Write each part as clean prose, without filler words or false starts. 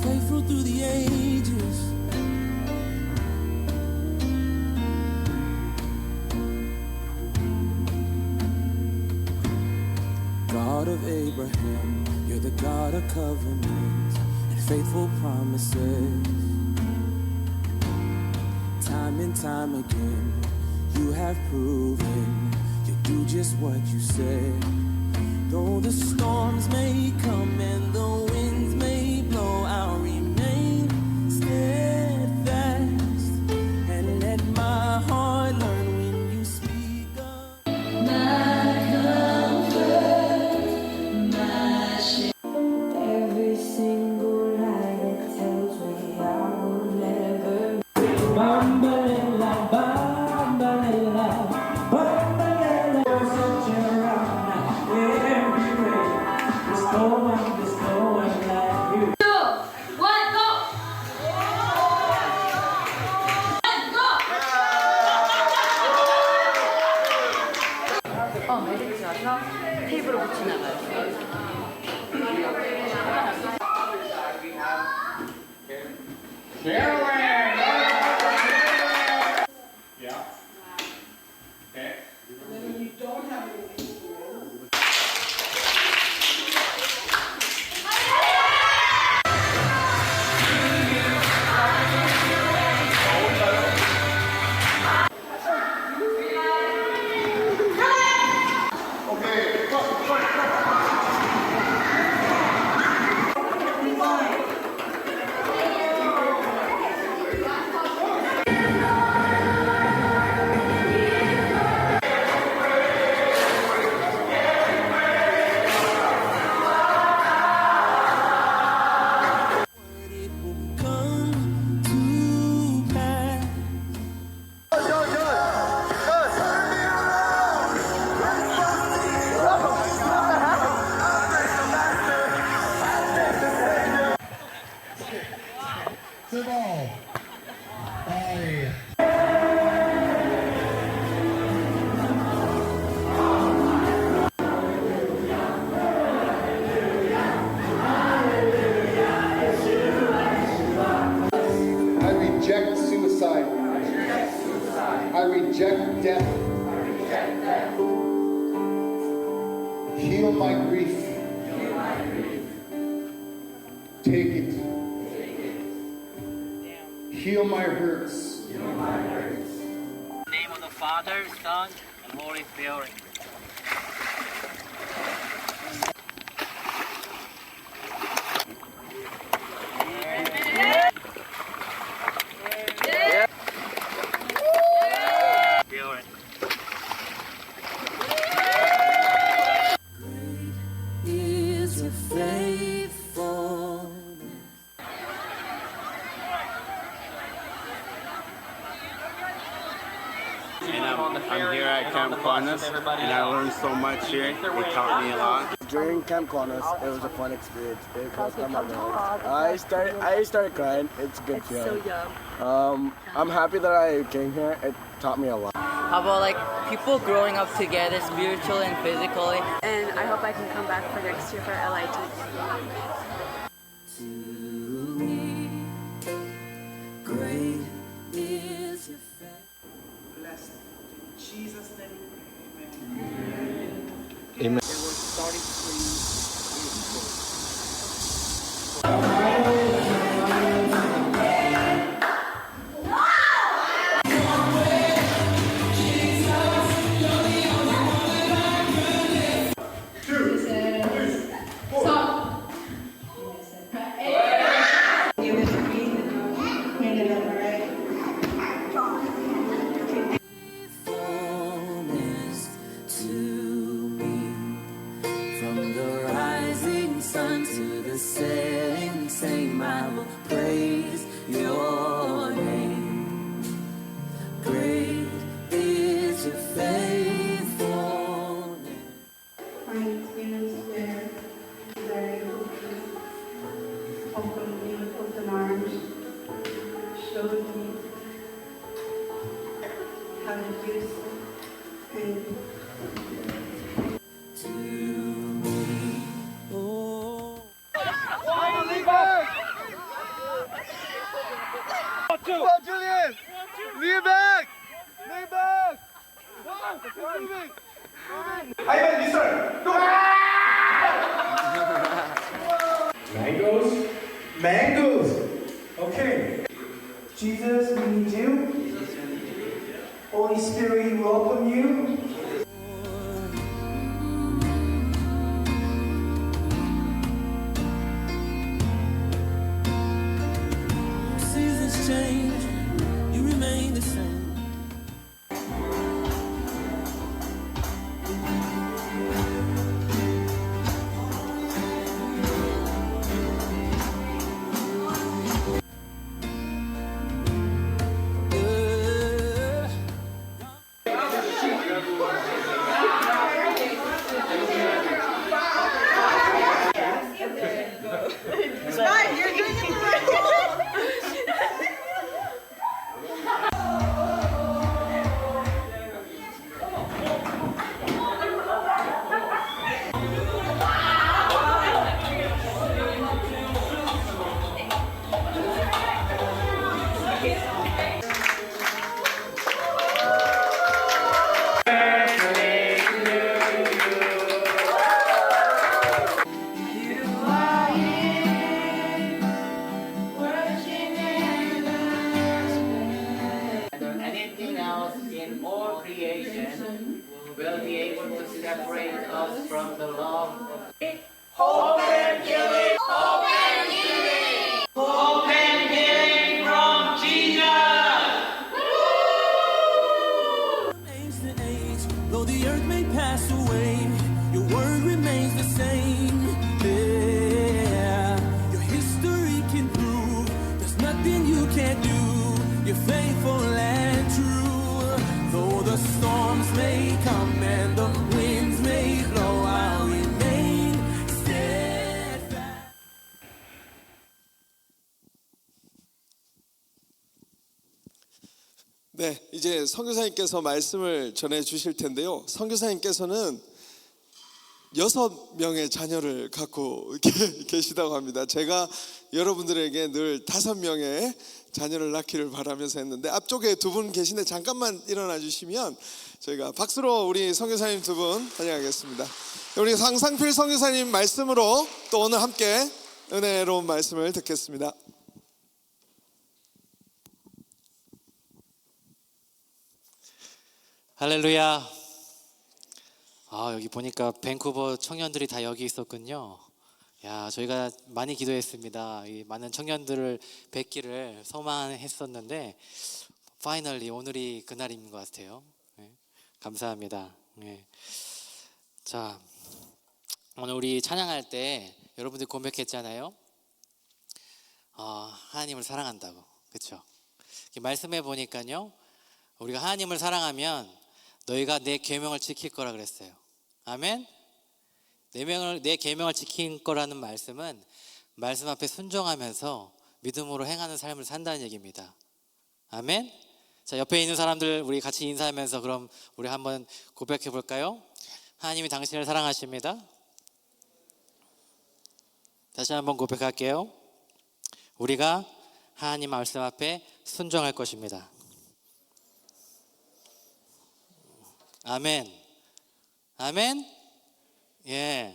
Faithful through the ages, God of Abraham, you're the God of covenants and faithful promises. Time and time again, you have proven you do just what you said. Though the storms may come and the winds may blow, I'll remain steadfast and let my heart learn when you speak of my comfort, my shame. Every single lie that tells me I will never. Bambalela, bambalela, bambalela, such a round night. There's no one like you. 2, 1, go! 이렇게 와서 테이블을 붙이나 봐요. I reject death. Heal my grief. Take it. Heal my hurts. In the name of the Father, Son, and Holy Spirit. is your faithfulness. And I'm here at Camp Clonas, and I learned so much here. They taught me a lot. During Camp Clonas, it was a fun experience. It crossed my mind. I started crying. It's a good feeling. I'm happy that I came here. It taught me a lot. How about like people growing up together spiritually and physically? And I hope I can come back for next year for LIT. To me, great is your faith. Blessed. In Jesus' name, amen. Amen. It was starting to Faithfulness to me from the Oh. Julian! Lean back! Lean back! Mangoes? Mangoes! Okay. Jesus, we need you. Holy Spirit, we welcome you. Seasons change, you remain the same. And anything else in all creation will be able to separate us from the love of hope and healing. Hope and healing. Hope and healing from Jesus. Age to age, though the earth may pass away, your word remains the same. Yeah, your history can prove there's nothing you can't do. You're faithful and true. Though the storms may come and the winds may blow, I'll remain steadfast. 네, 이제 선교사님께서 말씀을 전해 주실 텐데요. 선교사님께서는 6명의 자녀를 갖고 계시다고 합니다. 제가 여러분들에게 늘 5명의 자녀를 낳기를 바라면서 했는데 앞쪽에 두 분 계신데 잠깐만 일어나 주시면 저희가 박수로 우리 선교사님 두 분 환영하겠습니다. 우리 상상필 선교사님 말씀으로 또 오늘 함께 은혜로운 말씀을 듣겠습니다. 할렐루야. 여기 보니까 밴쿠버 청년들이 다 여기 있었군요. 야, 저희가 많이 기도했습니다. 이 많은 청년들을 뵙기를 소망했었는데 파이널리 오늘이 그날인 것 같아요. 네, 감사합니다. 네. 자, 오늘 우리 찬양할 때 여러분들이 고백했잖아요. 하나님을 사랑한다고, 그렇죠? 말씀해 보니까요, 우리가 하나님을 사랑하면 너희가 내 계명을 지킬 거라 그랬어요. 아멘. 내 계명을 지킨 거라는 말씀은 말씀 앞에 순종하면서 믿음으로 행하는 삶을 산다는 얘기입니다. 아멘. 자, 옆에 있는 사람들 우리 같이 인사하면서 그럼 우리 한번 고백해 볼까요? 하나님이 당신을 사랑하십니다. 다시 한번 고백할게요. 우리가 하나님 말씀 앞에 순종할 것입니다. 아멘. 아멘. 예,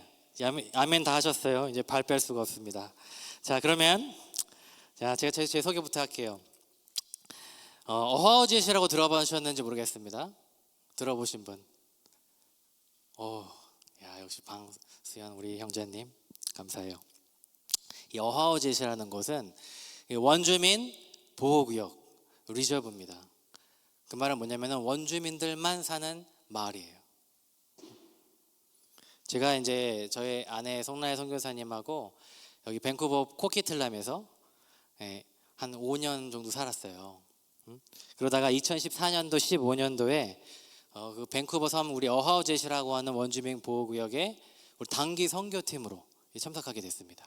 아멘 다 하셨어요. 이제 발 뺄 수가 없습니다. 자, 그러면 제가 제 소개부터 할게요. 어하우젯이라고 들어보셨는지 모르겠습니다. 들어보신 분? 야, 역시 방수현 우리 형제님 감사해요. 이 어하우젯이라는 곳은 원주민 보호구역 리저브입니다. 그 말은 뭐냐면은 원주민들만 사는 마을이에요. 제가 이제 저희 아내 송나혜 선교사님하고 여기 밴쿠버 코키틀람에서 한 5년 정도 살았어요. 그러다가 2014년도 15년도에 그 밴쿠버 섬 우리 어하우젯이라고 하는 원주민 보호구역에 우리 단기 선교팀으로 참석하게 됐습니다.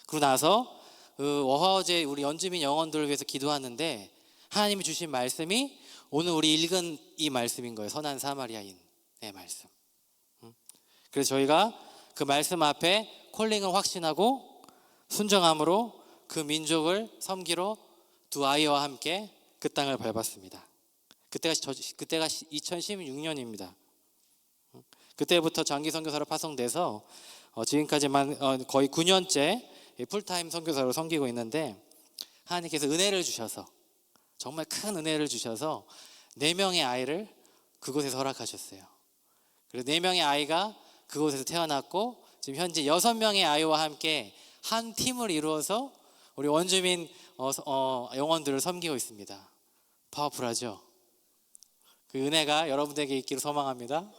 그러고 나서 그 어하우젯 우리 원주민 영혼들을 위해서 기도하는데 하나님이 주신 말씀이 오늘 우리 읽은 이 말씀인 거예요. 선한 사마리아인의 말씀. 그래서 저희가 그 말씀 앞에 콜링을 확신하고 순정함으로 그 민족을 섬기러 두 아이와 함께 그 땅을 밟았습니다. 그때가 2016년입니다. 그때부터 장기 선교사로 파송돼서 지금까지만 거의 9년째 풀타임 선교사로 섬기고 있는데, 하나님께서 은혜를 주셔서, 정말 큰 은혜를 주셔서 4명의 아이를 그곳에서 허락하셨어요. 그래서 4명의 아이가 그곳에서 태어났고, 지금 현재 6명의 아이와 함께 한 팀을 이루어서 우리 원주민 영혼들을 섬기고 있습니다. 파워풀하죠? 그 은혜가 여러분에게 있기를 소망합니다.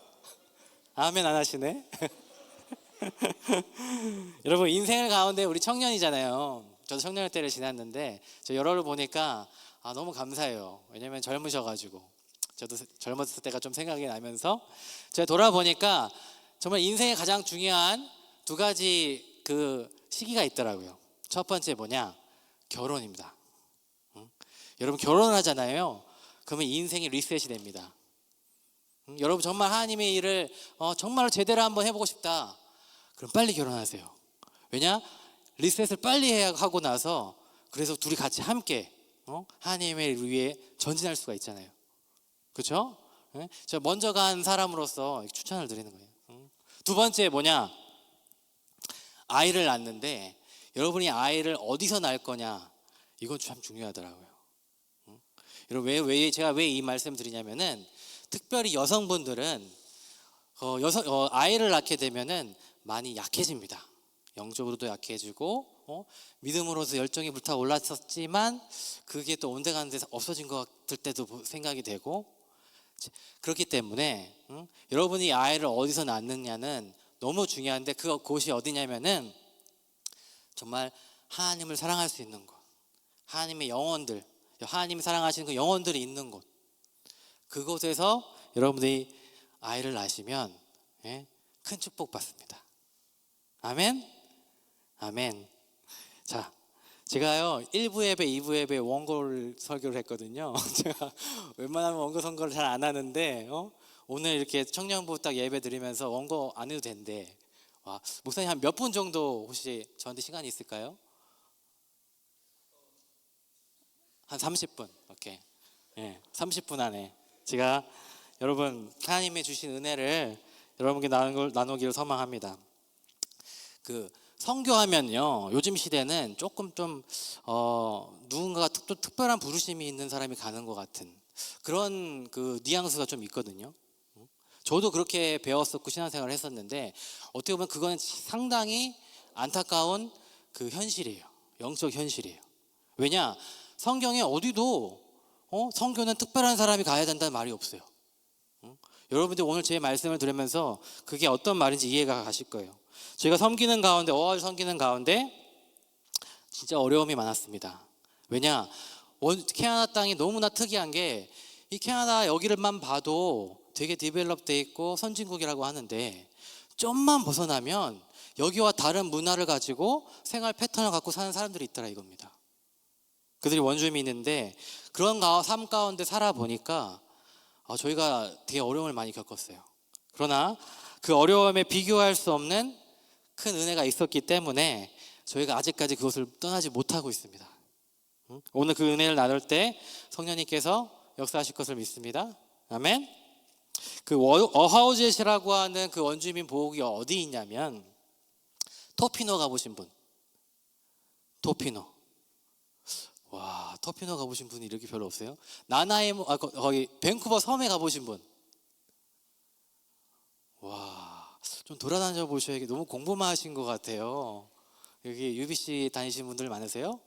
아멘 안 하시네. 여러분, 인생을 가운데 우리 청년이잖아요. 저도 청년의 때를 지났는데 저 여러를 보니까 너무 감사해요. 왜냐면 젊으셔가지고, 저도 젊었을 때가 좀 생각이 나면서 제가 돌아보니까 정말 인생의 가장 중요한 2가지 그 시기가 있더라고요. 첫 번째 뭐냐? 결혼입니다. 여러분, 결혼을 하잖아요. 그러면 인생이 리셋이 됩니다. 여러분, 정말 하나님의 일을 정말 제대로 한번 해보고 싶다, 그럼 빨리 결혼하세요. 왜냐? 리셋을 빨리 하고 나서, 그래서 둘이 같이 함께 하나님의 일 위해 전진할 수가 있잖아요. 그렇죠? 저 먼저 간 사람으로서 추천을 드리는 거예요. 두 번째 뭐냐? 아이를 낳는데, 여러분이 아이를 어디서 낳을 거냐, 이건 참 중요하더라고요. 여러분, 제가 왜 이 말씀 드리냐면은, 특별히 여성분들은 아이를 낳게 되면은 많이 약해집니다. 영적으로도 약해지고 믿음으로서 열정이 불타 올랐었지만 그게 또 온데가는 데서 없어진 것 같을 때도 생각이 되고, 그렇기 때문에 여러분이 아이를 어디서 낳느냐는 너무 중요한데, 그곳이 어디냐면은 정말 하나님을 사랑할 수 있는 곳, 하나님의 영혼들, 하나님이 사랑하시는 그 영혼들이 있는 곳, 그곳에서 여러분들이 아이를 낳으시면 큰 축복 받습니다. 아멘? 아멘. 자, 제가요 1부 예배, 2부 예배 원고 설교를 했거든요. 제가 웬만하면 원고 선거를 잘 안 하는데 오늘 이렇게 청년부 딱 예배 드리면서 원고 안 해도 된대. 와, 목사님 한 몇 분 정도 혹시 저한테 시간이 있을까요? 한 30분. 오케이. 30분 안에 제가 여러분 하나님의 주신 은혜를 여러분께 나누기를 소망합니다. 그 선교하면요, 요즘 시대는 조금 좀 누군가가 또 특별한 부르심이 있는 사람이 가는 것 같은 그런 그 뉘앙스가 좀 있거든요. 저도 그렇게 배웠었고 신앙생활을 했었는데, 어떻게 보면 그건 상당히 안타까운 그 현실이에요. 영적 현실이에요. 왜냐? 성경에 어디도 선교는 특별한 사람이 가야 된다는 말이 없어요. 여러분들 오늘 제 말씀을 들으면서 그게 어떤 말인지 이해가 가실 거예요. 제가 섬기는 가운데, 섬기는 가운데 진짜 어려움이 많았습니다. 왜냐? 캐나다 땅이 너무나 특이한 게, 이 캐나다 여기를만 봐도 되게 디벨롭돼 있고 선진국이라고 하는데, 좀만 벗어나면 여기와 다른 문화를 가지고 생활 패턴을 갖고 사는 사람들이 있더라 이겁니다. 그들이 원주민인데, 그런 삶 가운데 살아보니까 저희가 되게 어려움을 많이 겪었어요. 그러나 그 어려움에 비교할 수 없는 큰 은혜가 있었기 때문에 저희가 아직까지 그것을 떠나지 못하고 있습니다. 오늘 그 은혜를 나눌 때 성령님께서 역사하실 것을 믿습니다. 아멘. 그 어하우젯이라고 하는 그 원주민 보호구이 어디 있냐면, 토피노 가보신 분? 토피노. 와, 토피노 가보신 분이 이렇게 별로 없어요? 거기 밴쿠버 섬에 가보신 분? 와, 좀 돌아다녀 보셔야겠. 너무 공부만 하신 것 같아요. 여기 UBC 다니시는 분들 많으세요?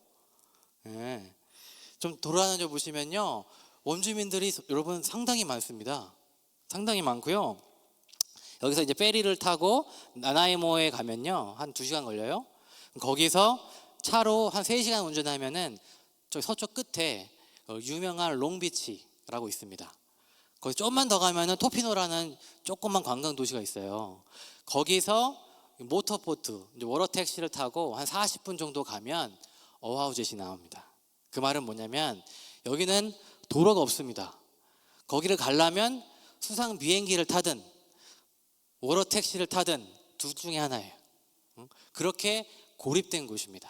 네. 좀 돌아다녀 보시면요, 원주민들이 여러분 상당히 많습니다. 상당히 많고요. 여기서 이제 페리를 타고 나나이모에 가면요, 한 2시간 걸려요. 거기서 차로 한 3시간 운전하면은 저 서쪽 끝에 유명한 롱비치라고 있습니다. 거기 조금만 더 가면은 토피노라는 조그만 관광 도시가 있어요. 거기서 모터보트, 이제 워터 택시를 타고 한 40분 정도 가면 어하우젯이 나옵니다. 그 말은 뭐냐면, 여기는 도로가 없습니다. 거기를 가려면 수상 비행기를 타든 워러 택시를 타든 둘 중에 하나예요. 그렇게 고립된 곳입니다.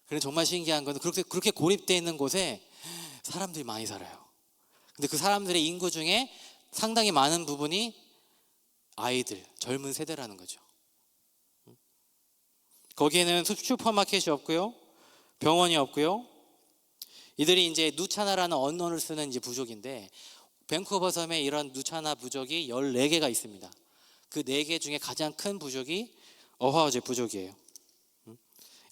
그래서 정말 신기한 건 그렇게 고립되어 있는 곳에 사람들이 많이 살아요. 근데 그 사람들의 인구 중에 상당히 많은 부분이 아이들, 젊은 세대라는 거죠. 거기에는 슈퍼마켓이 없고요, 병원이 없고요. 이들이 이제 누차나라는 언어를 쓰는 이제 부족인데, 밴쿠버 섬에 이런 누차나 부족이 14개가 있습니다. 그 4개 중에 가장 큰 부족이 어하우제 부족이에요.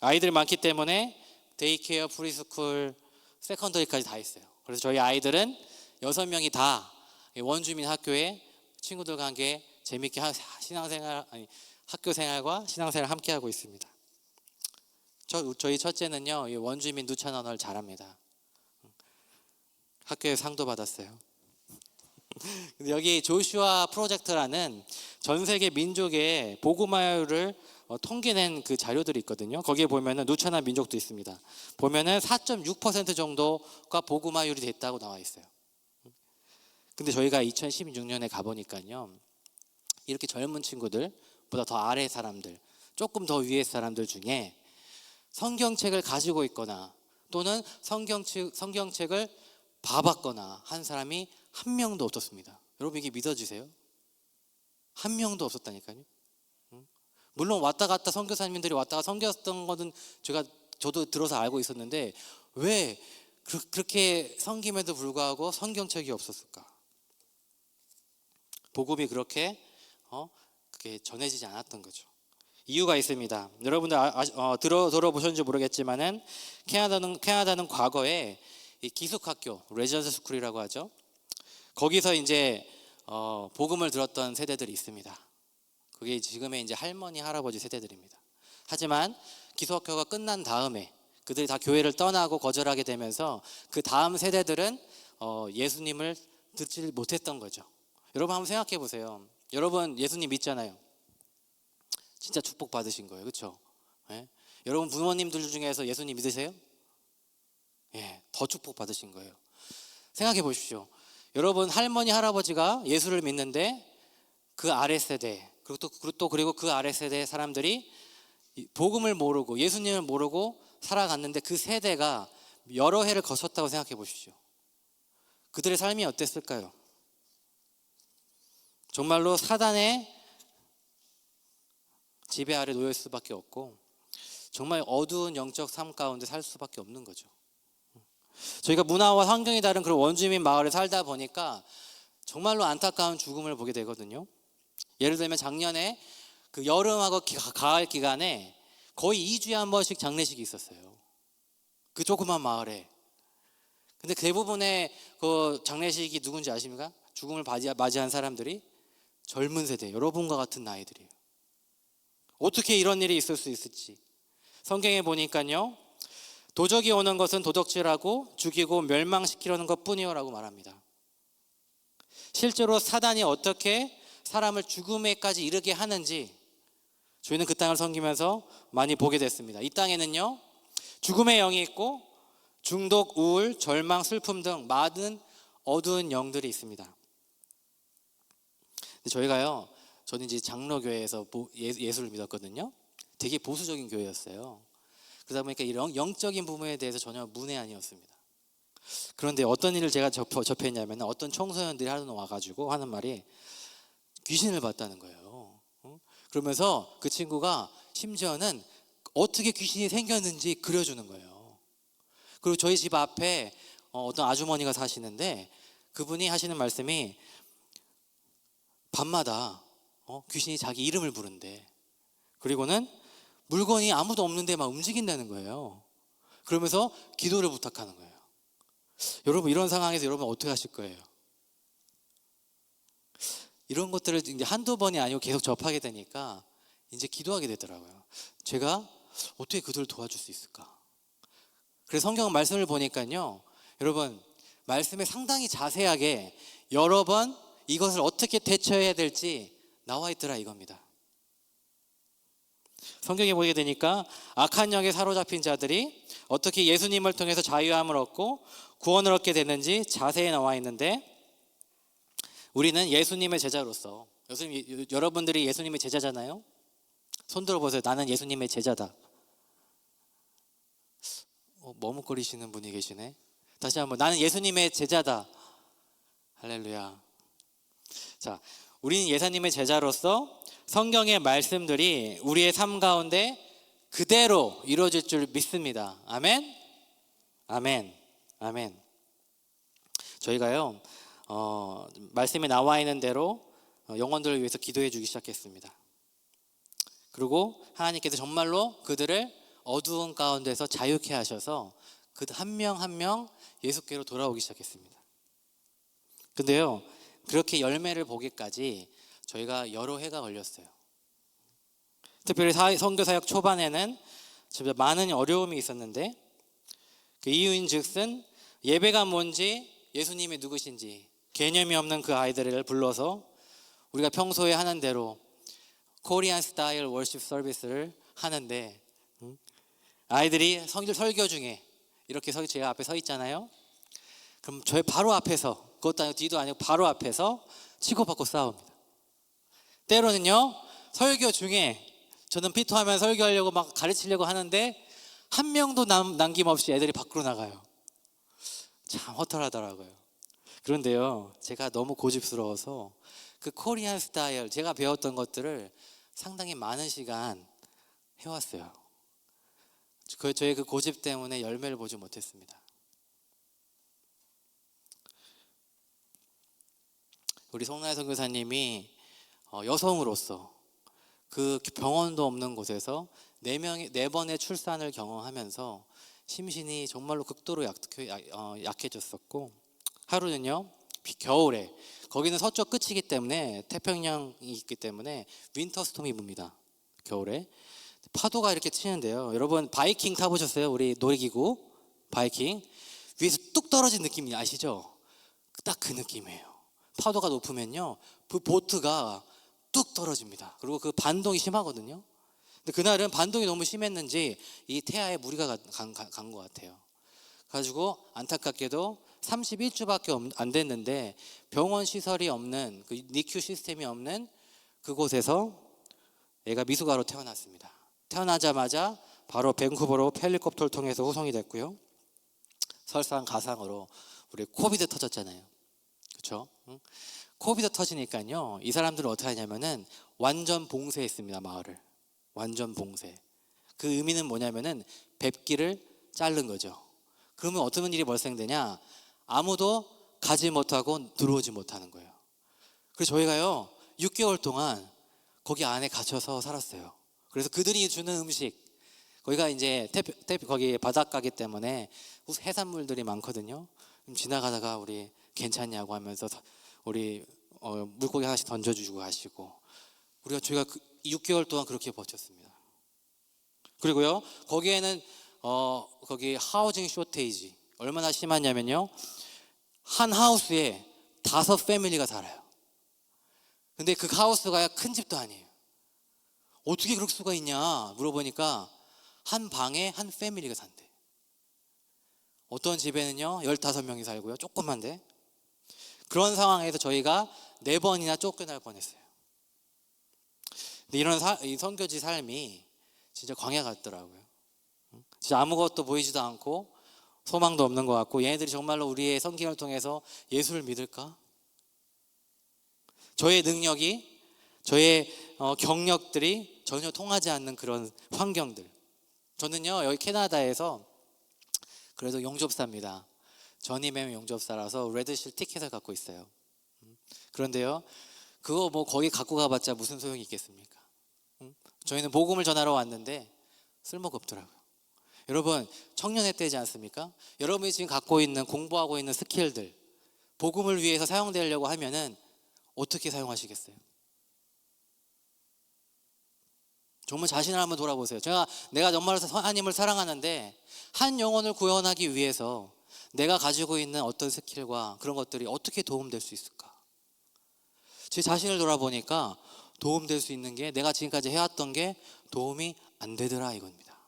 아이들이 많기 때문에 데이케어, 프리스쿨, 세컨더리까지 다 있어요. 그래서 저희 아이들은 6명이 다 원주민 학교에 친구들과 함께 재밌게 학교 생활과 신앙생활을 함께 하고 있습니다. 저희 첫째는요, 원주민 누차나 언어를 잘합니다. 학교에 상도 받았어요. 근데 여기 조슈아 프로젝트라는 전 세계 민족의 복음화율을 통계낸 그 자료들이 있거든요. 거기에 보면은 누차나 민족도 있습니다. 보면은 4.6% 정도가 복음화율이 됐다고 나와 있어요. 근데 저희가 2016년에 가보니까요, 이렇게 젊은 친구들보다 더 아래 사람들, 조금 더 위에 사람들 중에 성경책을 가지고 있거나 또는 성경책을 봐봤거나 한 사람이 한 명도 없었습니다. 여러분, 이게 믿어지세요? 한 명도 없었다니까요. 물론 왔다 갔다 선교사님들이 왔다가 섬겼던 거는 저도 들어서 알고 있었는데, 왜 그렇게 섬김에도 불구하고 성경책이 없었을까? 복음이 그렇게 전해지지 않았던 거죠. 이유가 있습니다. 여러분들 들어보셨는지 모르겠지만은 캐나다는 과거에 이 기숙학교, 레지던스 스쿨이라고 하죠. 거기서 이제 복음을 들었던 세대들이 있습니다. 그게 지금의 이제 할머니, 할아버지 세대들입니다. 하지만 기숙학교가 끝난 다음에 그들이 다 교회를 떠나고 거절하게 되면서 그 다음 세대들은 예수님을 듣지 못했던 거죠. 여러분 한번 생각해 보세요. 여러분 예수님 믿잖아요. 진짜 축복 받으신 거예요, 그렇죠? 예? 여러분 부모님들 중에서 예수님 믿으세요? 예, 더 축복 받으신 거예요. 생각해 보십시오. 여러분 할머니, 할아버지가 예수를 믿는데 그 아래 세대, 그리고 그 아래 세대 사람들이 복음을 모르고 예수님을 모르고 살아갔는데 그 세대가 여러 해를 거쳤다고 생각해 보십시오. 그들의 삶이 어땠을까요? 정말로 사단의 지배 아래 놓일 수밖에 없고 정말 어두운 영적 삶 가운데 살 수밖에 없는 거죠. 저희가 문화와 환경이 다른 그런 원주민 마을에 살다 보니까 정말로 안타까운 죽음을 보게 되거든요. 예를 들면 작년에 그 여름하고 가을 기간에 거의 2주에 한 번씩 장례식이 있었어요. 그 조그만 마을에. 근데 대부분의 그 장례식이 누군지 아십니까? 죽음을 맞이한 사람들이 젊은 세대, 여러분과 같은 나이들이에요. 어떻게 이런 일이 있을 수 있을지. 성경에 보니까요, 도적이 오는 것은 도적질하고 죽이고 멸망시키려는 것뿐이요라고 말합니다. 실제로 사단이 어떻게 사람을 죽음에까지 이르게 하는지 저희는 그 땅을 섬기면서 많이 보게 됐습니다. 이 땅에는요, 죽음의 영이 있고 중독, 우울, 절망, 슬픔 등 많은 어두운 영들이 있습니다. 근데 저는 이제 장로교회에서 예수를 믿었거든요. 되게 보수적인 교회였어요. 그러다 보니까 이런 영적인 부분에 대해서 전혀 문외한이었습니다. 그런데 어떤 일을 제가 접했냐면 어떤 청소년들이 하루 와가지고 하는 말이 귀신을 봤다는 거예요. 그러면서 그 친구가 심지어는 어떻게 귀신이 생겼는지 그려주는 거예요. 그리고 저희 집 앞에 어떤 아주머니가 사시는데 그분이 하시는 말씀이 밤마다 귀신이 자기 이름을 부른대. 그리고는 물건이 아무도 없는데 막 움직인다는 거예요. 그러면서 기도를 부탁하는 거예요. 여러분 이런 상황에서 여러분 어떻게 하실 거예요? 이런 것들을 이제 한두 번이 아니고 계속 접하게 되니까 이제 기도하게 되더라고요. 제가 어떻게 그들을 도와줄 수 있을까? 그래서 성경 말씀을 보니까요, 여러분 말씀에 상당히 자세하게 여러 번 이것을 어떻게 대처해야 될지 나와 있더라 이겁니다. 성경에 보게 되니까 악한 영에 사로잡힌 자들이 어떻게 예수님을 통해서 자유함을 얻고 구원을 얻게 됐는지 자세히 나와 있는데 우리는 예수님의 제자로서, 여러분들이 예수님의 제자잖아요. 손 들어보세요. 나는 예수님의 제자다. 머뭇거리시는 분이 계시네. 다시 한번, 나는 예수님의 제자다. 할렐루야. 자, 우리는 예수님의 제자로서 성경의 말씀들이 우리의 삶 가운데 그대로 이루어질 줄 믿습니다. 아멘. 아멘. 아멘. 저희가요, 말씀에 나와 있는 대로 영혼들을 위해서 기도해 주기 시작했습니다. 그리고 하나님께서 정말로 그들을 어두운 가운데서 자유케 하셔서 그 한 명 한 명 예수께로 돌아오기 시작했습니다. 근데요, 그렇게 열매를 보기까지 저희가 여러 해가 걸렸어요. 특별히 선교 사역 초반에는 진짜 많은 어려움이 있었는데, 그 이유인즉슨 예배가 뭔지, 예수님이 누구신지 개념이 없는 그 아이들을 불러서 우리가 평소에 하는 대로 코리안 스타일 월십 서비스를 하는데, 아이들이 설교 중에 이렇게 제 앞에 서 있잖아요. 그럼 저희 바로 앞에서, 그것도 아니고 뒤도 아니고 바로 앞에서 치고받고 싸웁니다. 때로는요, 설교 중에 저는 피토하면 설교하려고 막 가르치려고 하는데 한 명도 남김없이 애들이 밖으로 나가요. 참 허탈하더라고요. 그런데요, 제가 너무 고집스러워서 그 코리안 스타일 제가 배웠던 것들을 상당히 많은 시간 해왔어요. 저의 그 고집 때문에 열매를 보지 못했습니다. 우리 송나혜 선교사님이 여성으로서 그 병원도 없는 곳에서 4번의 출산을 경험하면서 심신이 정말로 극도로 약해졌었고, 하루는요, 겨울에, 거기는 서쪽 끝이기 때문에 태평양이 있기 때문에 윈터스톰이 붑니다. 겨울에 파도가 이렇게 치는데요, 여러분 바이킹 타보셨어요? 우리 놀이기구 바이킹 위에서 뚝 떨어진 느낌 아시죠? 딱 그 느낌이에요. 파도가 높으면요, 그 보트가 뚝 떨어집니다. 그리고 그 반동이 심하거든요. 근데 그날은 반동이 너무 심했는지 이 태아에 무리가 간 것 같아요. 가지고 안타깝게도 31주밖에 안 됐는데 병원 시설이 없는, 그 니큐 시스템이 없는 그곳에서 애가 미숙아로 태어났습니다. 태어나자마자 바로 밴쿠버로 헬리콥터를 통해서 후송이 됐고요. 설상가상으로 우리 코비드 터졌잖아요. 그렇죠? 코비드 터지니까요, 이 사람들은 어떻게 하냐면은 완전 봉쇄했습니다. 마을을 완전 봉쇄. 그 의미는 뭐냐면은 뵙기를 자른 거죠. 그러면 어떤 일이 발생되냐? 아무도 가지 못하고 들어오지 못하는 거예요. 그래서 저희가요 6개월 동안 거기 안에 갇혀서 살았어요. 그래서 그들이 주는 음식, 거기가 이제 거기 바닷가기 때문에 해산물들이 많거든요. 지나가다가 우리 괜찮냐고 하면서 우리 물고기 하나씩 던져주고 가시고, 저희가 6개월 동안 그렇게 버텼습니다. 그리고요, 거기에는 거기 하우징 쇼테이지 얼마나 심하냐면요, 한 하우스에 5 패밀리가 살아요. 근데 그 하우스가 큰 집도 아니에요. 어떻게 그럴 수가 있냐 물어보니까 한 방에 한 패밀리가 산대. 어떤 집에는요 15명이 살고요, 조그만데. 그런 상황에서 저희가 4번이나 쫓겨날 뻔했어요. 근데 이런 이 선교지 삶이 진짜 광야 같더라고요. 진짜 아무것도 보이지도 않고 소망도 없는 것 같고, 얘네들이 정말로 우리의 선교를 통해서 예수를 믿을까? 저의 능력이, 저의 경력들이 전혀 통하지 않는 그런 환경들. 저는요 여기 캐나다에서 그래도 용접사입니다. 전임의 용접사라서 레드실 티켓을 갖고 있어요. 그런데요, 그거 뭐 거기 갖고 가봤자 무슨 소용이 있겠습니까? 저희는 복음을 전하러 왔는데 쓸모가 없더라고요. 여러분, 청년회 때지 않습니까? 여러분이 지금 갖고 있는, 공부하고 있는 스킬들, 복음을 위해서 사용되려고 하면은 어떻게 사용하시겠어요? 정말 자신을 한번 돌아보세요. 내가 정말로 하나님을 사랑하는데 한 영혼을 구원하기 위해서 내가 가지고 있는 어떤 스킬과 그런 것들이 어떻게 도움될 수 있을까? 제 자신을 돌아보니까 도움될 수 있는 게, 내가 지금까지 해왔던 게 도움이 안 되더라 이겁니다.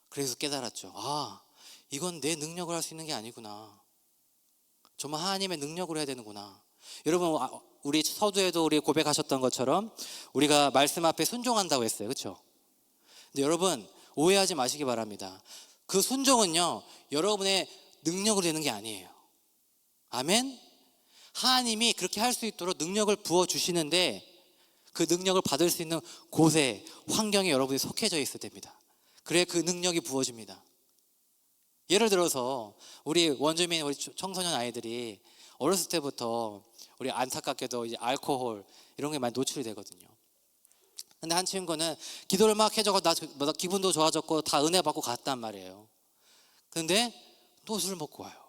그래서 깨달았죠. 아, 이건 내 능력을 할 수 있는 게 아니구나. 정말 하나님의 능력으로 해야 되는구나. 여러분, 우리 서두에도 우리 고백하셨던 것처럼 우리가 말씀 앞에 순종한다고 했어요. 그렇죠? 근데 여러분, 오해하지 마시기 바랍니다. 그 순종은요, 여러분의 능력으로 되는 게 아니에요. 아멘? 하나님이 그렇게 할 수 있도록 능력을 부어주시는데 그 능력을 받을 수 있는 곳에, 환경에 여러분이 속해져 있어야 됩니다. 그래야 그 능력이 부어집니다. 예를 들어서 우리 원주민, 우리 청소년 아이들이 어렸을 때부터 우리 안타깝게도 이제 알코올 이런 게 많이 노출이 되거든요. 근데 한 친구는 기도를 막 해줘서 나 기분도 좋아졌고 다 은혜 받고 갔단 말이에요. 근데 또 술 먹고 와요.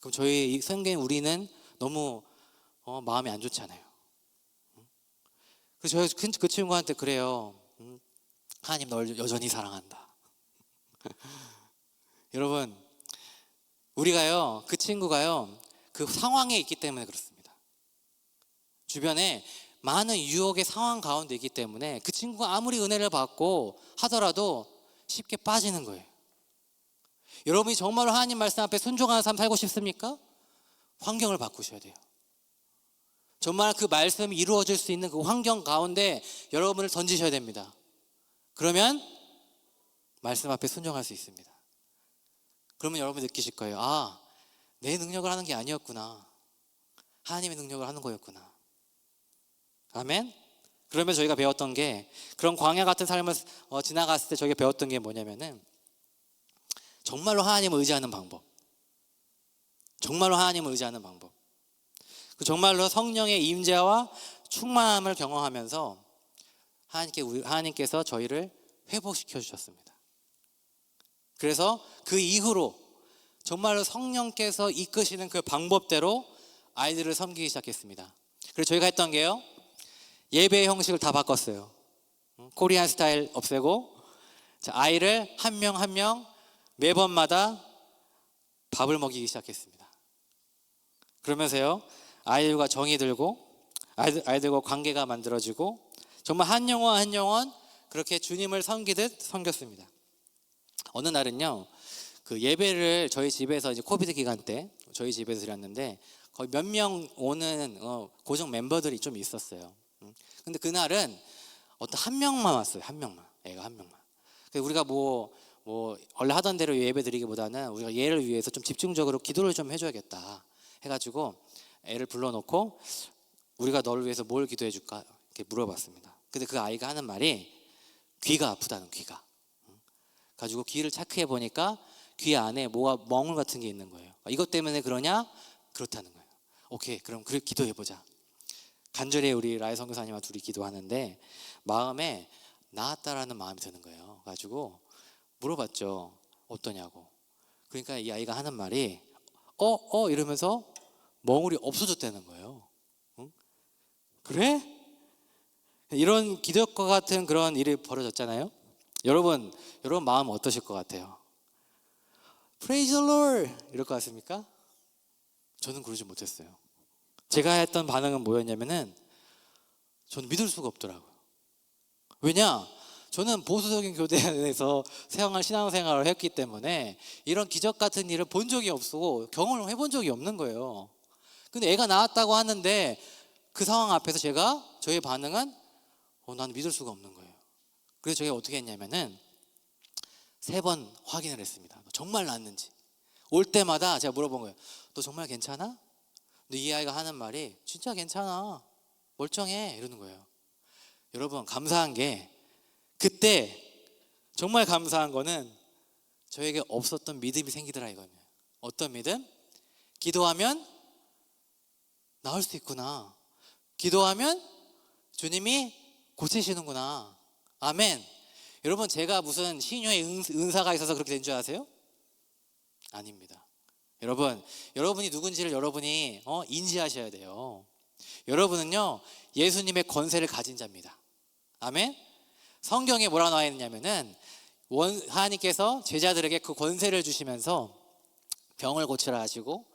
그럼 저희 성경 우리는 너무 마음이 안 좋잖아요. 그래서 저희 그 친구한테 그래요. 하나님 널 여전히 사랑한다. 여러분, 우리가요, 그 친구가요, 그 상황에 있기 때문에 그렇습니다. 주변에 많은 유혹의 상황 가운데 있기 때문에 그 친구가 아무리 은혜를 받고 하더라도 쉽게 빠지는 거예요. 여러분이 정말로 하나님 말씀 앞에 순종하는 삶 살고 싶습니까? 환경을 바꾸셔야 돼요. 정말 그 말씀이 이루어질 수 있는 그 환경 가운데 여러분을 던지셔야 됩니다. 그러면 말씀 앞에 순종할 수 있습니다. 그러면 여러분이 느끼실 거예요. 아, 내 능력을 하는 게 아니었구나. 하나님의 능력을 하는 거였구나. 아멘? 그러면 저희가 배웠던 게, 그런 광야 같은 삶을 지나갔을 때 저희가 배웠던 게 뭐냐면은 정말로 하나님을 의지하는 방법. 정말로 하나님을 의지하는 방법. 정말로 성령의 임재와 충만함을 경험하면서 하나님께서 저희를 회복시켜 주셨습니다. 그래서 그 이후로 정말로 성령께서 이끄시는 그 방법대로 아이들을 섬기기 시작했습니다. 그래서 저희가 했던 게요, 예배의 형식을 다 바꿨어요. 코리안 스타일 없애고 아이를 한 명 한 명 매번마다 밥을 먹이기 시작했습니다. 그러면서요, 아이들과 정이 들고 아이들과 관계가 만들어지고 정말 한 영혼 한 영혼 그렇게 주님을 섬기듯 섬겼습니다. 어느 날은요, 그 예배를 저희 집에서 이제 코비드 기간 때 저희 집에서 드렸는데 거의 몇 명 오는 고정 멤버들이 좀 있었어요. 근데 그날은 어떤 한 명만 왔어요. 한 명만. 애가 한 명만. 그래서 우리가 뭐 원래 하던 대로 예배 드리기보다는 우리가 얘를 위해서 좀 집중적으로 기도를 좀 해줘야겠다 해가지고 애를 불러놓고 우리가 너를 위해서 뭘 기도해 줄까 이렇게 물어봤습니다. 근데 그 아이가 하는 말이 귀가 아프다는, 귀가. 가지고 귀를 체크해 보니까 귀 안에 뭐가 멍울 같은 게 있는 거예요. 이것 때문에 그러냐? 그렇다는 거예요. 오케이, 그럼 그래 기도해 보자. 간절히 우리 라이 선교사님과 둘이 기도하는데 마음에 나았다라는 마음이 드는 거예요. 가지고 물어봤죠. 어떠냐고. 그러니까 이 아이가 하는 말이 이러면서 멍울이 없어졌다는 거예요. 응? 그래? 이런 기적과 같은 그런 일이 벌어졌잖아요. 여러분 마음 어떠실 것 같아요? Praise the Lord! 이럴 것 같습니까? 저는 그러지 못했어요. 제가 했던 반응은 뭐였냐면은 저는 믿을 수가 없더라고요. 왜냐? 저는 보수적인 교대 안에서 신앙생활을 했기 때문에 이런 기적 같은 일을 본 적이 없고 경험을 해본 적이 없는 거예요. 근데 애가 나왔다고 하는데 그 상황 앞에서 저의 반응은 난 믿을 수가 없는 거예요. 그래서 저희가 어떻게 했냐면은 3번 확인을 했습니다. 정말 낫는지. 올 때마다 제가 물어본 거예요. 너 정말 괜찮아? 근데 이 아이가 하는 말이 진짜 괜찮아. 멀쩡해. 이러는 거예요. 여러분, 감사한 게 그때 정말 감사한 거는 저에게 없었던 믿음이 생기더라 이거예요. 어떤 믿음? 기도하면 나을 수 있구나. 기도하면 주님이 고치시는구나. 아멘. 여러분, 제가 무슨 신유의 은사가 있어서 그렇게 된 줄 아세요? 아닙니다. 여러분이 누군지를 여러분이 인지하셔야 돼요. 여러분은요, 예수님의 권세를 가진 자입니다. 아멘. 성경에 뭐라 나와 있냐면은 하나님께서 제자들에게 그 권세를 주시면서 병을 고치라 하시고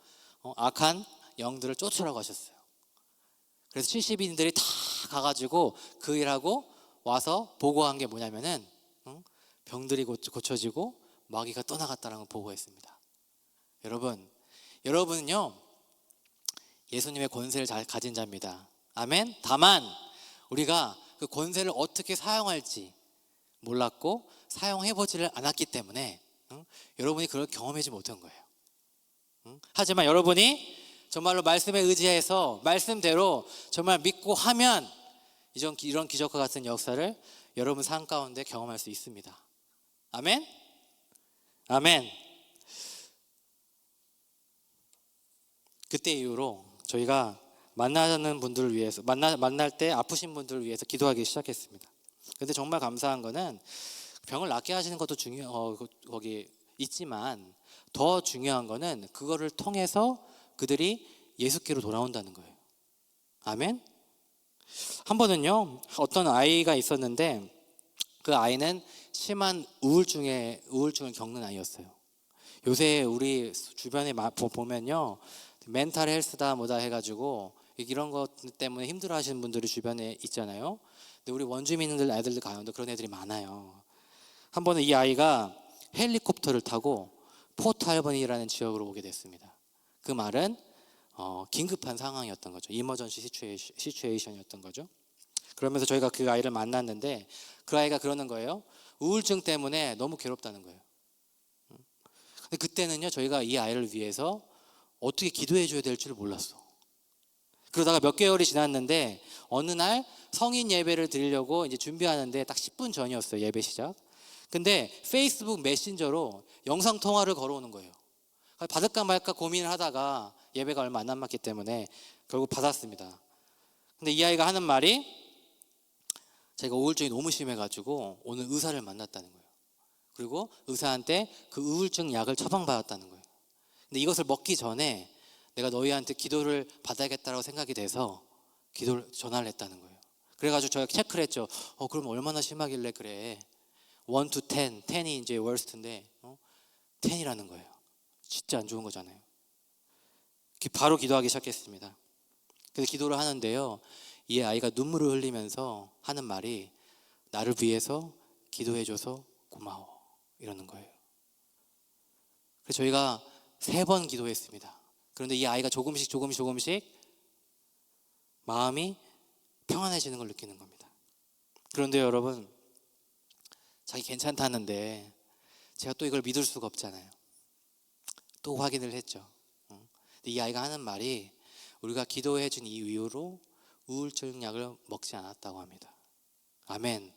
악한 영들을 쫓으라고 하셨어요. 그래서 70인들이 다 가가지고 그 일하고 와서 보고한 게 뭐냐면은 병들이 고쳐지고 마귀가 떠나갔다는 걸 보고했습니다. 여러분, 여러분은요, 예수님의 권세를 잘 가진 자입니다. 아멘. 다만 우리가 그 권세를 어떻게 사용할지 몰랐고 사용해보지를 않았기 때문에 여러분이 그걸 경험하지 못한 거예요. 하지만 여러분이 정말로 말씀에 의지해서 말씀대로 정말 믿고 하면 이런 기적과 같은 역사를 여러분 삶 가운데 경험할 수 있습니다. 아멘. 아멘. 그때 이후로 저희가 만나는 분들을 위해서 만날 때 아프신 분들을 위해서 기도하기 시작했습니다. 근데 정말 감사한 거는 병을 낫게 하시는 것도 거기 있지만 더 중요한 거는 그거를 통해서 그들이 예수께로 돌아온다는 거예요. 아멘. 한 번은요, 어떤 아이가 있었는데 그 아이는 심한 우울증을 겪는 아이였어요. 요새 우리 주변에 보면요, 멘탈 헬스다 뭐다 해가지고 이런 것 때문에 힘들어하시는 분들이 주변에 있잖아요. 근데 우리 원주민들 애들도 가는데 그런 애들이 많아요. 한 번은 이 아이가 헬리콥터를 타고 포트 알버니라는 지역으로 오게 됐습니다. 그 말은 긴급한 상황이었던 거죠. 이머전시 시츄에이션이었던 거죠. 그러면서 저희가 그 아이를 만났는데 그 아이가 그러는 거예요. 우울증 때문에 너무 괴롭다는 거예요. 근데 그때는요, 저희가 이 아이를 위해서 어떻게 기도해 줘야 될 줄 몰랐어. 그러다가 몇 개월이 지났는데 어느 날 성인 예배를 드리려고 이제 준비하는데 딱 10분 전이었어요, 예배 시작. 근데 페이스북 메신저로 영상 통화를 걸어오는 거예요. 받을까 말까 고민을 하다가 예배가 얼마 안 남았기 때문에 결국 받았습니다. 근데 이 아이가 하는 말이 자기가 우울증이 너무 심해가지고 오늘 의사를 만났다는 거예요. 그리고 의사한테 그 우울증 약을 처방받았다는 거예요. 근데 이것을 먹기 전에 내가 너희한테 기도를 받아야겠다라고 생각이 돼서 기도를 전화를 했다는 거예요. 그래가지고 저희가 체크를 했죠. 그럼 얼마나 심하길래 그래. 1 to 10, 10이 이제 worst인데 10이라는 거예요. 진짜 안 좋은 거잖아요. 바로 기도하기 시작했습니다. 그래서 기도를 하는데요, 이 아이가 눈물을 흘리면서 하는 말이 나를 위해서 기도해줘서 고마워 이러는 거예요. 그래서 저희가 3번 기도했습니다. 그런데 이 아이가 조금씩 마음이 평안해지는 걸 느끼는 겁니다. 그런데 여러분, 자기 괜찮다는데 제가 또 이걸 믿을 수가 없잖아요. 또 확인을 했죠. 근데 이 아이가 하는 말이 우리가 기도해 준 이 이후로 우울증 약을 먹지 않았다고 합니다. 아멘.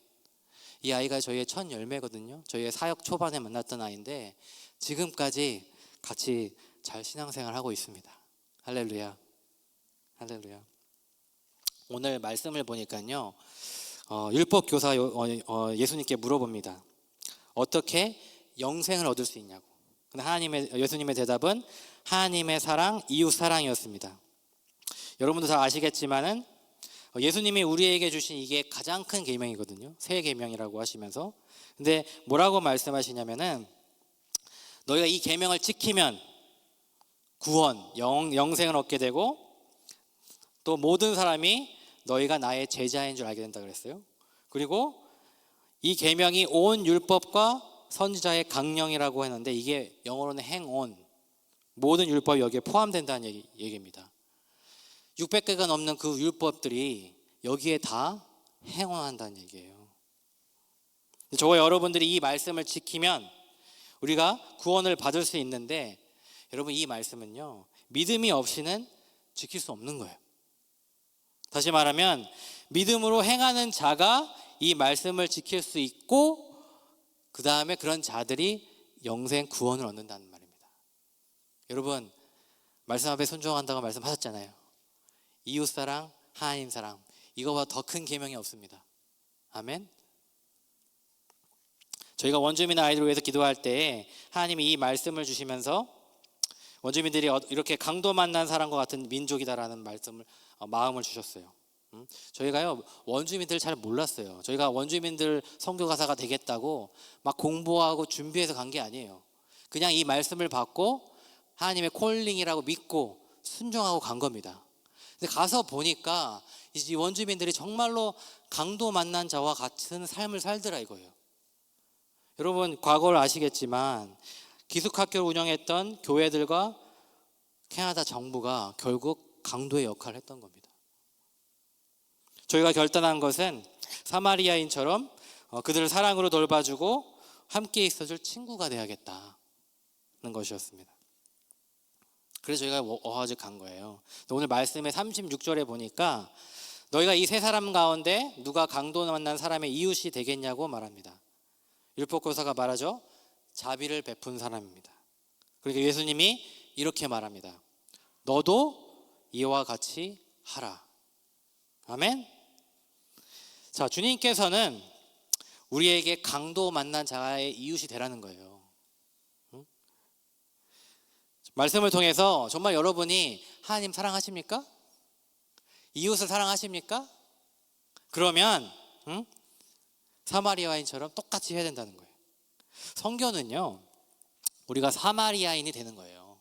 이 아이가 저희의 첫 열매거든요. 저희의 사역 초반에 만났던 아이인데 지금까지 같이 잘 신앙생활 하고 있습니다. 할렐루야. 할렐루야. 오늘 말씀을 보니까요, 율법 교사 예수님께 물어봅니다. 어떻게 영생을 얻을 수 있냐고. 근데 예수님의 대답은 하나님의 사랑, 이웃 사랑이었습니다. 여러분도 다 아시겠지만은 예수님이 우리에게 주신 이게 가장 큰 계명이거든요. 새 계명이라고 하시면서. 근데 뭐라고 말씀하시냐면은 너희가 이 계명을 지키면 구원, 영생을 얻게 되고 또 모든 사람이 너희가 나의 제자인 줄 알게 된다 그랬어요. 그리고 이 계명이 온 율법과 선지자의 강령이라고 했는데 이게 영어로는 행온, 모든 율법이 여기에 포함된다는 얘기입니다. 600개가 넘는 그 율법들이 여기에 다 행원한다는 얘기예요. 저와 여러분들이 이 말씀을 지키면 우리가 구원을 받을 수 있는데, 여러분 이 말씀은요, 믿음이 없이는 지킬 수 없는 거예요. 다시 말하면 믿음으로 행하는 자가 이 말씀을 지킬 수 있고 그 다음에 그런 자들이 영생 구원을 얻는다는 말입니다. 여러분 말씀 앞에 순종한다고 말씀하셨잖아요. 이웃사랑, 하나님 사랑, 이거보다 더 큰 계명이 없습니다. 아멘. 저희가 원주민 아이들을 위해서 기도할 때 하나님이 이 말씀을 주시면서 원주민들이 이렇게 강도 만난 사람과 같은 민족이다라는 마음을 주셨어요. 저희가요 원주민들 잘 몰랐어요. 저희가 원주민들 선교가사가 되겠다고 막 공부하고 준비해서 간 게 아니에요. 그냥 이 말씀을 받고 하나님의 콜링이라고 믿고 순종하고 간 겁니다. 근데 가서 보니까 이 원주민들이 정말로 강도 만난 자와 같은 삶을 살더라 이거예요. 여러분 과거를 아시겠지만 기숙학교를 운영했던 교회들과 캐나다 정부가 결국 강도의 역할을 했던 겁니다. 저희가 결단한 것은 사마리아인처럼 그들을 사랑으로 돌봐주고 함께 있어줄 친구가 되어야겠다는 것이었습니다. 그래서 저희가 어하즈 간 거예요. 오늘 말씀의 36절에 보니까 너희가 이 세 사람 가운데 누가 강도 만난 사람의 이웃이 되겠냐고 말합니다. 율법교사가 말하죠. 자비를 베푼 사람입니다. 그러니까 예수님이 이렇게 말합니다. 너도 이와 같이 하라. 아멘. 자, 주님께서는 우리에게 강도 만난 자의 이웃이 되라는 거예요. 응? 말씀을 통해서 정말 여러분이 하나님 사랑하십니까? 이웃을 사랑하십니까? 그러면 사마리아인처럼 똑같이 해야 된다는 거예요. 성경은요, 우리가 사마리아인이 되는 거예요.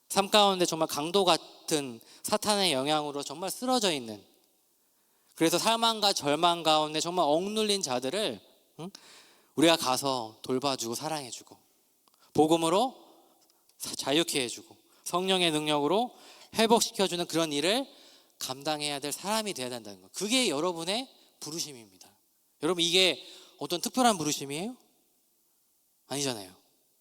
삶 가운데 정말 강도 같은 사탄의 영향으로 정말 쓰러져 있는, 그래서 사망과 절망 가운데 정말 억눌린 자들을 우리가 가서 돌봐주고 사랑해주고 복음으로 자유케 해주고 성령의 능력으로 회복시켜주는 그런 일을 감당해야 될 사람이 되어야 된다는 거. 그게 여러분의 부르심입니다. 여러분, 이게 어떤 특별한 부르심이에요? 아니잖아요.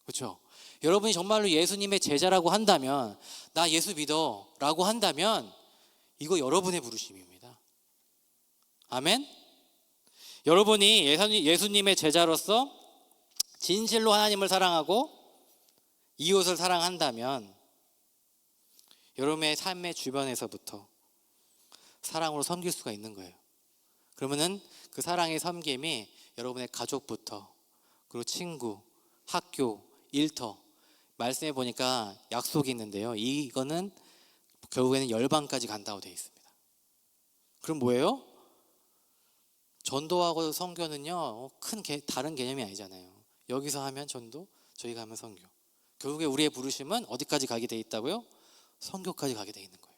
그렇죠? 여러분이 정말로 예수님의 제자라고 한다면, 나 예수 믿어 라고 한다면 이거 여러분의 부르심입니다. 아멘? 여러분이 예수님의 제자로서 진실로 하나님을 사랑하고 이웃을 사랑한다면 여러분의 삶의 주변에서부터 사랑으로 섬길 수가 있는 거예요. 그러면은 그 사랑의 섬김이 여러분의 가족부터, 그리고 친구, 학교, 일터, 말씀해 보니까 약속이 있는데요. 이거는 결국에는 열방까지 간다고 되어 있습니다. 그럼 뭐예요? 전도하고 선교는요, 다른 개념이 아니잖아요. 여기서 하면 전도, 저희가 하면 선교. 결국에 우리의 부르심은 어디까지 가게 돼 있다고요? 선교까지 가게 돼 있는 거예요.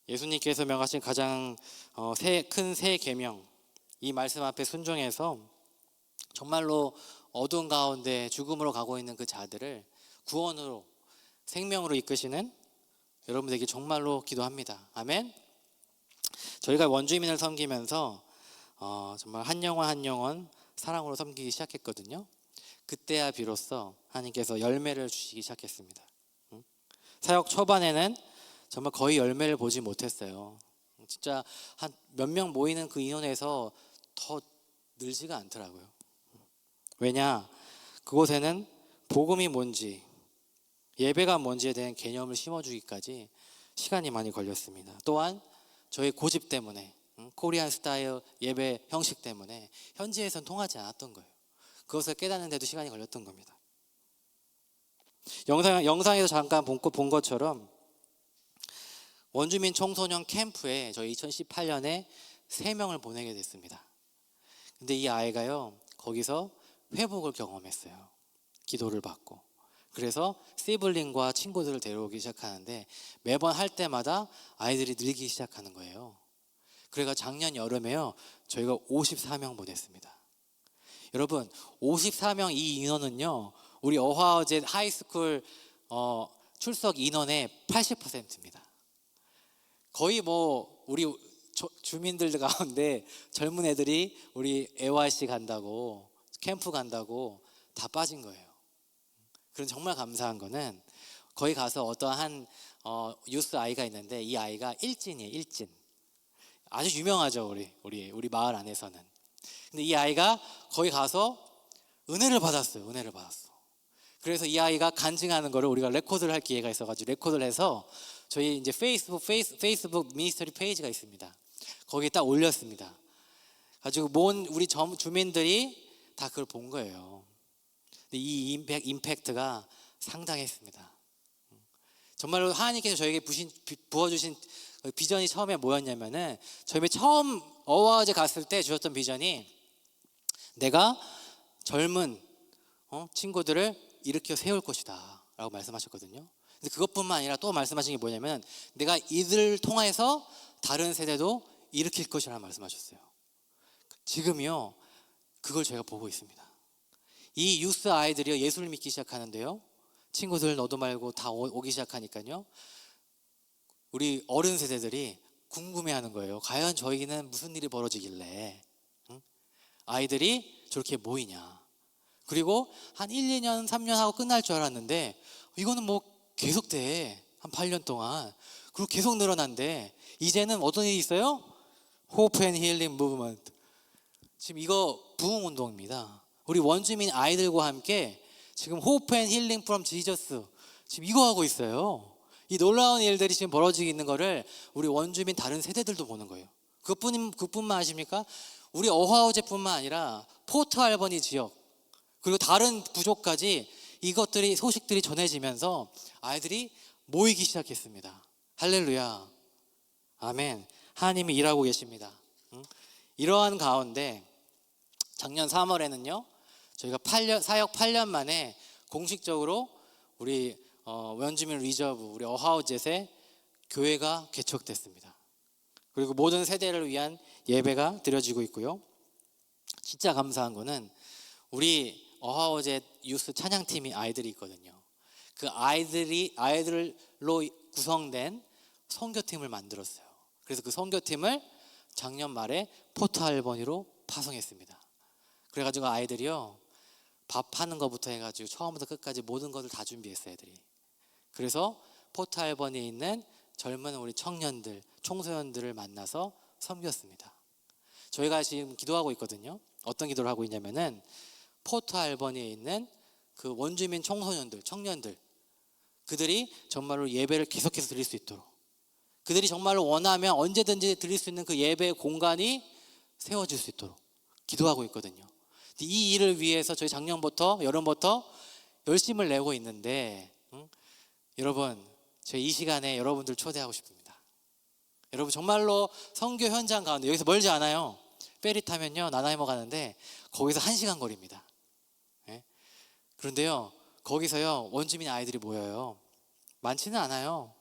예수님께서 명하신 가장 큰 세 계명, 이 말씀 앞에 순종해서 정말로 어두운 가운데 죽음으로 가고 있는 그 자들을 구원으로, 생명으로 이끄시는 여러분들에게 정말로 기도합니다. 아멘. 저희가 원주민을 섬기면서 정말 한 영혼 한 영혼 사랑으로 섬기기 시작했거든요. 그때야 비로소 하나님께서 열매를 주시기 시작했습니다. 사역 초반에는 정말 거의 열매를 보지 못했어요. 진짜 한 몇 명 모이는 그 인원에서 더 늘지가 않더라고요. 왜냐? 그곳에는 복음이 뭔지, 예배가 뭔지에 대한 개념을 심어주기까지 시간이 많이 걸렸습니다. 또한 저희 고집 때문에, 코리안 스타일 예배 형식 때문에 현지에선 통하지 않았던 거예요. 그것을 깨닫는데도 시간이 걸렸던 겁니다. 영상에서 잠깐 본 것처럼 원주민 청소년 캠프에 저희 2018년에 3명을 보내게 됐습니다. 근데 이 아이가요, 거기서 회복을 경험했어요. 기도를 받고. 그래서 시블링과 친구들을 데려오기 시작하는데 매번 할 때마다 아이들이 늘기 시작하는 거예요. 그래서 작년 여름에요, 저희가 54명 보냈습니다. 여러분, 54명 이 인원은요, 우리 어화어제 하이스쿨 출석 인원의 80%입니다. 거의 우리 주민들 가운데 젊은 애들이 우리 AYC 간다고, 캠프 간다고 다 빠진 거예요. 그럼 정말 감사한 거는 거기 가서 어떠한 유스 아이가 있는데 이 아이가 일진이에요. 일진. 아주 유명하죠. 우리 마을 안에서는. 근데 이 아이가 거기 가서 은혜를 받았어요. 은혜를 받았어. 그래서 이 아이가 간증하는 거를 우리가 레코드를 할 기회가 있어가지고 레코드를 해서 저희 이제 페이스북 미니스터리 페이지가 있습니다. 거기에 딱 올렸습니다. 가지고 우리 주민들이 다 그걸 본 거예요. 근데 이 임팩트가 상당했습니다. 정말로 하나님께서 저에게 부어주신 비전이 처음에 뭐였냐면은, 저희 처음 어워즈 갔을 때 주셨던 비전이 내가 젊은 친구들을 일으켜 세울 것이다 라고 말씀하셨거든요. 근데 그것뿐만 아니라 또 말씀하신 게 뭐냐면, 내가 이들을 통해서 다른 세대도 일으킬 것이라고 말씀하셨어요. 지금요, 그걸 제가 보고 있습니다. 이 유스 아이들이 예수를 믿기 시작하는데요. 친구들 너도 말고 다 오기 시작하니까요. 우리 어른 세대들이 궁금해하는 거예요. 과연 저에게는 무슨 일이 벌어지길래 아이들이 저렇게 모이냐. 그리고 한 1, 2년, 3년 하고 끝날 줄 알았는데 이거는 뭐 계속 돼. 한 8년 동안. 그리고 계속 늘어난대. 이제는 어떤 일이 있어요? 호프 앤 힐링 무브먼트. 지금 이거 부흥 운동입니다. 우리 원주민 아이들과 함께 지금 호프 앤 힐링 프롬 지저스 지금 이거 하고 있어요. 이 놀라운 일들이 지금 벌어지고 있는 거를 우리 원주민 다른 세대들도 보는 거예요. 그뿐만 아십니까? 우리 어하우제뿐만 아니라 포트 알버니 지역 그리고 다른 부족까지 이것들이 소식들이 전해지면서 아이들이 모이기 시작했습니다. 할렐루야. 아멘. 하나님이 일하고 계십니다. 이러한 가운데 작년 3월에는요. 저희가 사역 8년 만에 공식적으로 우리 원주민 리저브 우리 어하우젯에 교회가 개척됐습니다. 그리고 모든 세대를 위한 예배가 드려지고 있고요. 진짜 감사한 거는 우리 어하우젯 유스 찬양팀이 아이들이 있거든요. 그 아이들로 구성된 선교팀을 만들었어요. 그래서 그 선교팀을 작년 말에 포트 알버니로 파송했습니다. 그래가지고 아이들이요 밥 하는 것부터 해가지고 처음부터 끝까지 모든 것을 다 준비했어요. 애들이. 그래서 포트 알버니에 있는 젊은 우리 청년들, 청소년들을 만나서 섬겼습니다. 저희가 지금 기도하고 있거든요. 어떤 기도를 하고 있냐면은 포트 알버니에 있는 그 원주민 청소년들, 청년들 그들이 정말로 예배를 계속해서 드릴 수 있도록 그들이 정말로 원하면 언제든지 드릴 수 있는 그 예배 공간이 세워질 수 있도록 기도하고 있거든요. 이 일을 위해서 저희 작년부터 여름부터 열심을 내고 있는데 여러분 저희 이 시간에 여러분들 초대하고 싶습니다. 여러분 정말로 선교 현장 가운데 여기서 멀지 않아요. 페리 타면요 나나이모 가는데 거기서 1시간 거리입니다. 네? 그런데요 거기서요 원주민 아이들이 모여요. 많지는 않아요.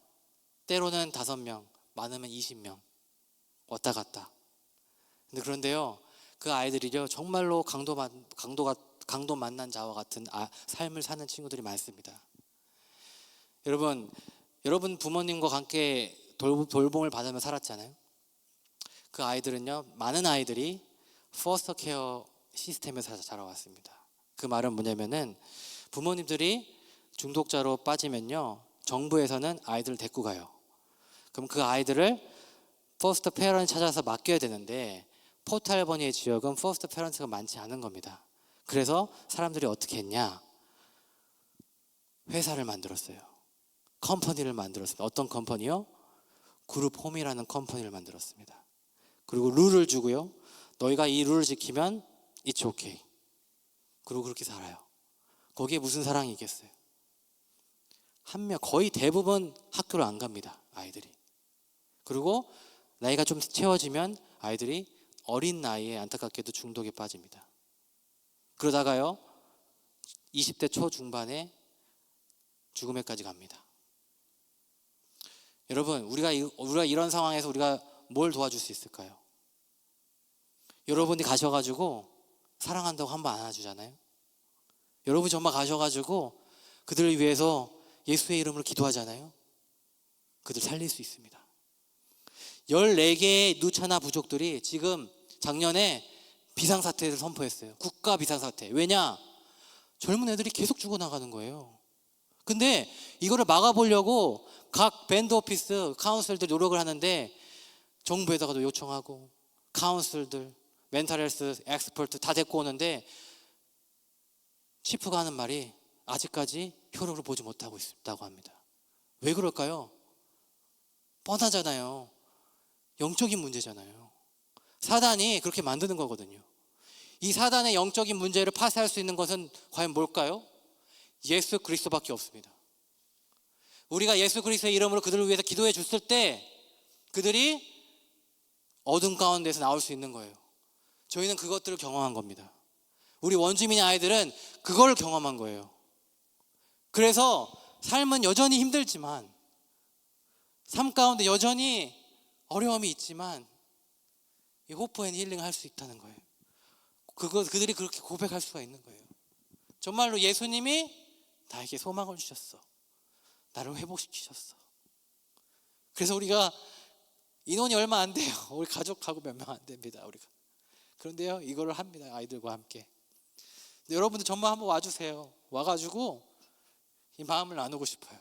때로는 5명, 많으면 20명 왔다 갔다. 그런데요 그 아이들이요 정말로 강도 만난 자와 같은 삶을 사는 친구들이 많습니다. 여러분 부모님과 함께 돌봄을 받으며 살았잖아요. 그 아이들은요 많은 아이들이 포스터 케어 시스템에서 자라왔습니다. 그 말은 뭐냐면은 부모님들이 중독자로 빠지면요 정부에서는 아이들을 데리고 가요. 그럼 그 아이들을 포스터 페런트 찾아서 맡겨야 되는데 포트 알버니의 지역은 포스터 페런트가 많지 않은 겁니다. 그래서 사람들이 어떻게 했냐? 회사를 만들었어요. 컴퍼니를 만들었습니다. 어떤 컴퍼니요? 그룹 홈이라는 컴퍼니를 만들었습니다. 그리고 룰을 주고요. 너희가 이 룰을 지키면 it's okay. 그리고 그렇게 살아요. 거기에 무슨 사랑이 있겠어요? 거의 대부분 학교를 안 갑니다. 아이들이. 그리고 나이가 좀 채워지면 아이들이 어린 나이에 안타깝게도 중독에 빠집니다. 그러다가요 20대 초중반에 죽음에까지 갑니다. 여러분 우리가 이런 상황에서 우리가 뭘 도와줄 수 있을까요? 여러분이 가셔가지고 사랑한다고 한 번 안아주잖아요. 여러분이 정말 가셔가지고 그들을 위해서 예수의 이름으로 기도하잖아요. 그들 살릴 수 있습니다. 14개의 누차나 부족들이 지금 작년에 비상사태를 선포했어요. 국가 비상사태. 왜냐? 젊은 애들이 계속 죽어나가는 거예요. 근데 이거를 막아보려고 각 밴드 오피스, 카운슬들이 노력을 하는데 정부에다가도 요청하고 카운슬들, 멘탈 헬스, 엑스퍼트 다 데리고 오는데 치프가 하는 말이 아직까지 효력을 보지 못하고 있다고 합니다. 왜 그럴까요? 뻔하잖아요. 영적인 문제잖아요. 사단이 그렇게 만드는 거거든요. 이 사단의 영적인 문제를 파쇄할 수 있는 것은 과연 뭘까요? 예수 그리스도밖에 없습니다. 우리가 예수 그리스도의 이름으로 그들을 위해서 기도해 줬을 때 그들이 어둠 가운데서 나올 수 있는 거예요. 저희는 그것들을 경험한 겁니다. 우리 원주민의 아이들은 그걸 경험한 거예요. 그래서 삶은 여전히 힘들지만 삶 가운데 여전히 어려움이 있지만 이 호프 앤 힐링을 할 수 있다는 거예요. 그들이 그렇게 고백할 수가 있는 거예요. 정말로 예수님이 나에게 소망을 주셨어. 나를 회복시키셨어. 그래서 우리가 인원이 얼마 안 돼요. 우리 가족하고 몇 명 안 됩니다. 우리가. 그런데요, 이거를 합니다. 아이들과 함께. 근데 여러분들 정말 한번 와주세요. 와가지고 이 마음을 나누고 싶어요.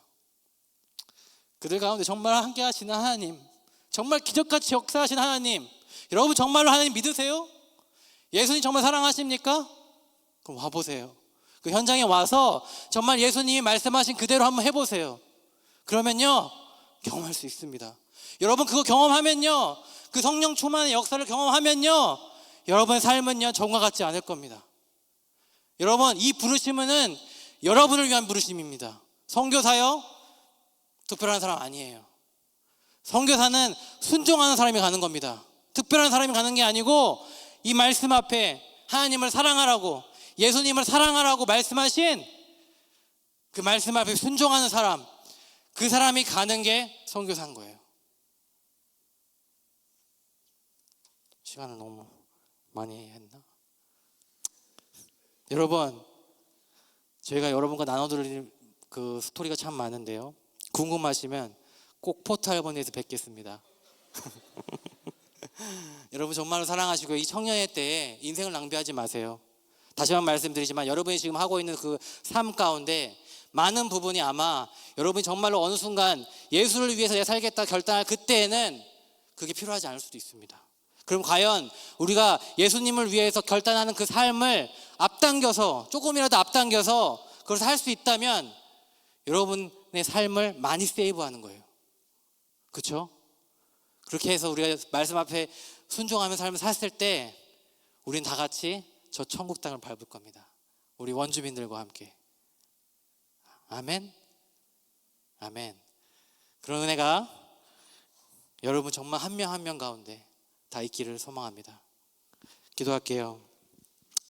그들 가운데 정말 함께 하시는 하나님, 정말 기적같이 역사하시는 하나님, 여러분 정말로 하나님 믿으세요? 예수님 정말 사랑하십니까? 그럼 와보세요. 그 현장에 와서 정말 예수님이 말씀하신 그대로 한번 해보세요. 그러면요, 경험할 수 있습니다. 여러분 그거 경험하면요, 그 성령 충만의 역사를 경험하면요, 여러분의 삶은요 정과 같지 않을 겁니다. 여러분 이 부르심은 여러분을 위한 부르심입니다. 선교사요? 특별한 사람 아니에요. 선교사는 순종하는 사람이 가는 겁니다. 특별한 사람이 가는 게 아니고 이 말씀 앞에 하나님을 사랑하라고, 예수님을 사랑하라고 말씀하신 그 말씀 앞에 순종하는 사람, 그 사람이 가는 게 선교사인 거예요. 시간을 너무 많이 했나? 여러분, 저희가 여러분과 나눠드릴 그 스토리가 참 많은데요, 궁금하시면 꼭 포탈번에서 뵙겠습니다. 여러분 정말로 사랑하시고 이 청년의 때에 인생을 낭비하지 마세요. 다시 한번 말씀드리지만 여러분이 지금 하고 있는 그 삶 가운데 많은 부분이 아마 여러분이 정말로 어느 순간 예수를 위해서 내가 살겠다 결단할 그때에는 그게 필요하지 않을 수도 있습니다. 그럼 과연 우리가 예수님을 위해서 결단하는 그 삶을 앞당겨서, 조금이라도 앞당겨서 그걸 살 수 있다면 여러분의 삶을 많이 세이브하는 거예요. 그렇죠? 그렇게 해서 우리가 말씀 앞에 순종하며 삶을 샀을 때 우린 다 같이 저 천국 땅을 밟을 겁니다. 우리 원주민들과 함께. 아멘. 아멘. 그런 은혜가 여러분 정말 한 명 한 명 가운데 다 있기를 소망합니다. 기도할게요.